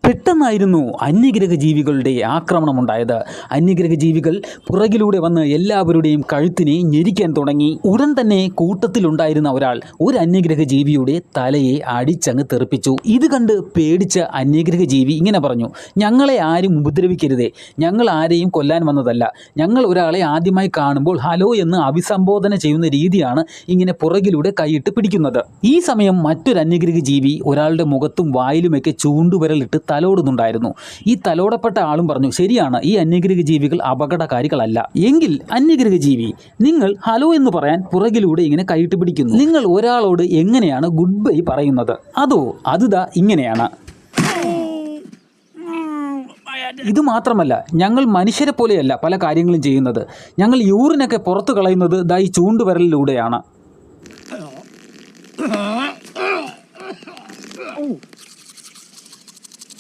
പെട്ടെന്നായിരുന്നു അന്യഗ്രഹ ജീവികളുടെ ആക്രമണമുണ്ടായത്. അന്യഗ്രഹ ജീവികൾ പുറകിലൂടെ വന്ന് എല്ലാവരുടെയും കഴുത്തിനെ ഞെരിക്കാൻ തുടങ്ങി. ഉടൻ തന്നെ കൂട്ടത്തിലുണ്ടായിരുന്ന ഒരാൾ ഒരു അന്യഗ്രഹ ജീവിയുടെ തലയെ അടിച്ചങ്ങ് തെറിപ്പിച്ചു. ഇത് കണ്ട് പേടിച്ച അന്യഗ്രഹ ജീവി ഇങ്ങനെ പറഞ്ഞു, ഞങ്ങളെ ആരും ഉപദ്രവിക്കരുതേ, ഞങ്ങൾ ആരെയും കൊല്ലാൻ വന്നതല്ല. ഞങ്ങൾ ഒരാളെ ആദ്യമായി കാണുമ്പോൾ ഹലോ എന്ന് അഭിസംബോധന ചെയ്യുന്ന രീതിയാണ് ഇങ്ങനെ പുറകിലൂടെ കൈയിട്ട് പിടിക്കുന്നത്. ഈ സമയം മറ്റൊരു അന്യഗ്രഹ ജീവി ഒരാളുടെ മുഖത്തും വായിലുമൊക്കെ ചൂണ്ടുവിരലിട്ട് തലോടുന്നുണ്ടായിരുന്നു. ഈ തലോടപ്പെട്ട ആളും പറഞ്ഞു, ശരിയാണ്, ഈ അന്യഗ്രഹ ജീവികൾ അപകടകാരികളല്ല. എങ്കിൽ അന്യഗ്രഹ ജീവി, നിങ്ങൾ ഹലോ എന്ന് പറയാൻ പുറകിലൂടെ ഇങ്ങനെ കൈയിട്ട് പിടിക്കുന്നു. നിങ്ങൾ ഒരാളോട് എങ്ങനെയാണ് ഗുഡ് ബൈ പറയുന്നത്? അതുതാ ഇങ്ങനെയാണ്. ഇത് മാത്രമല്ല, ഞങ്ങൾ മനുഷ്യരെ പോലെയല്ല പല കാര്യങ്ങളും ചെയ്യുന്നത്. ഞങ്ങൾ യൂറിനൊക്കെ പുറത്തു കളയുന്നത് ദാ ഈ ചൂണ്ടുവിരലിലൂടെയാണ്.